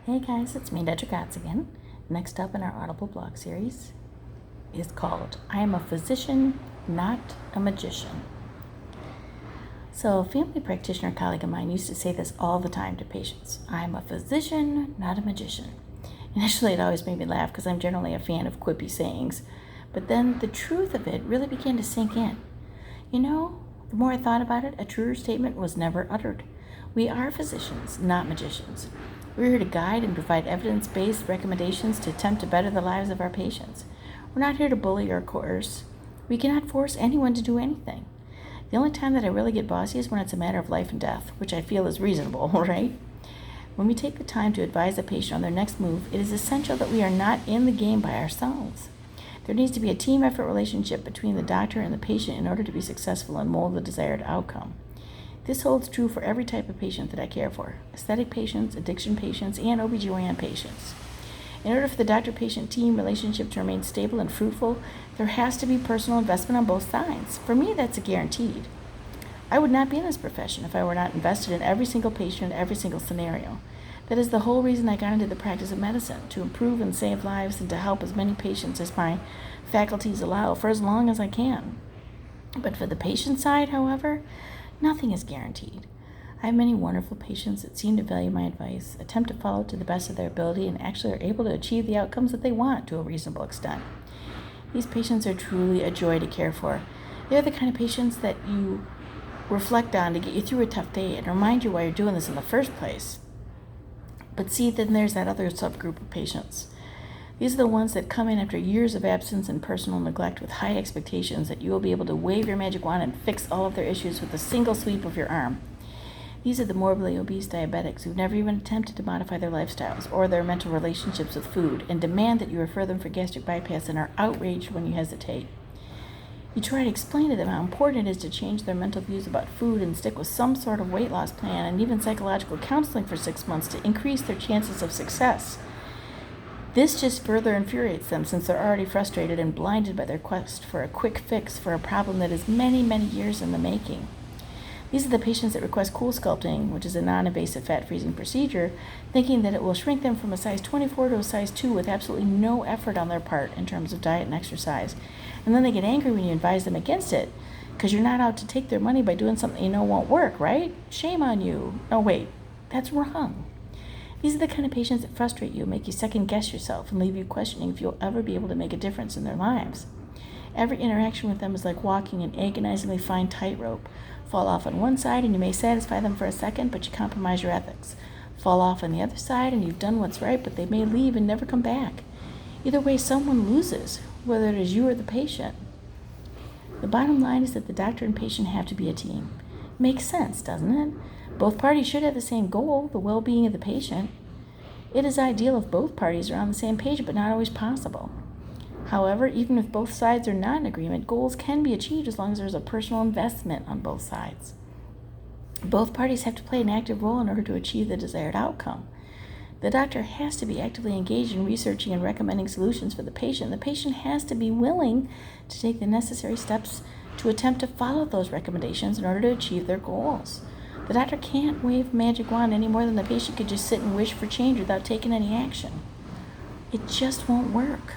Hey guys, it's me, Dr. Katz again. Next up in our Audible blog series is called I Am a Physician, Not a Magician. So a family practitioner colleague of mine used to say this all the time to patients. I'm a physician, not a magician. Initially it always made me laugh because I'm generally a fan of quippy sayings, but then the truth of it really began to sink in. You know, the more I thought about it, a truer statement was never uttered. We are physicians, not magicians. We're here to guide and provide evidence-based recommendations to attempt to better the lives of our patients. We're not here to bully or coerce. We cannot force anyone to do anything. The only time that I really get bossy is when it's a matter of life and death, which I feel is reasonable, right? When we take the time to advise a patient on their next move, it is essential that we are not in the game by ourselves. There needs to be a team effort relationship between the doctor and the patient in order to be successful and mold the desired outcome. This holds true for every type of patient that I care for: aesthetic patients, addiction patients, and OBGYN patients. In order for the doctor-patient team relationship to remain stable and fruitful, there has to be personal investment on both sides. For me, that's guaranteed. I would not be in this profession if I were not invested in every single patient in every single scenario. That is the whole reason I got into the practice of medicine, to improve and save lives and to help as many patients as my faculties allow for as long as I can. But for the patient side, however, nothing is guaranteed. I have many wonderful patients that seem to value my advice, attempt to follow it to the best of their ability, and actually are able to achieve the outcomes that they want to a reasonable extent. These patients are truly a joy to care for. They're the kind of patients that you reflect on to get you through a tough day and remind you why you're doing this in the first place. But see, then there's that other subgroup of patients. These are the ones that come in after years of absence and personal neglect with high expectations that you will be able to wave your magic wand and fix all of their issues with a single sweep of your arm. These are the morbidly obese diabetics who've never even attempted to modify their lifestyles or their mental relationships with food and demand that you refer them for gastric bypass and are outraged when you hesitate. You try to explain to them how important it is to change their mental views about food and stick with some sort of weight loss plan and even psychological counseling for 6 months to increase their chances of success. This just further infuriates them since they're already frustrated and blinded by their quest for a quick fix for a problem that is many, many years in the making. These are the patients that request cool sculpting, which is a non-invasive fat-freezing procedure, thinking that it will shrink them from a size 24 to a size 2 with absolutely no effort on their part in terms of diet and exercise. And then they get angry when you advise them against it, because you're not out to take their money by doing something you know won't work, right? Shame on you. No, wait, that's wrong. These are the kind of patients that frustrate you, make you second-guess yourself, and leave you questioning if you'll ever be able to make a difference in their lives. Every interaction with them is like walking an agonizingly fine tightrope. Fall off on one side and you may satisfy them for a second, but you compromise your ethics. Fall off on the other side and you've done what's right, but they may leave and never come back. Either way, someone loses, whether it is you or the patient. The bottom line is that the doctor and patient have to be a team. Makes sense, doesn't it? Both parties should have the same goal, the well-being of the patient. It is ideal if both parties are on the same page, but not always possible. However, even if both sides are not in agreement, goals can be achieved as long as there's a personal investment on both sides. Both parties have to play an active role in order to achieve the desired outcome. The doctor has to be actively engaged in researching and recommending solutions for the patient. The patient has to be willing to take the necessary steps to attempt to follow those recommendations in order to achieve their goals. The doctor can't wave a magic wand any more than the patient could just sit and wish for change without taking any action. It just won't work.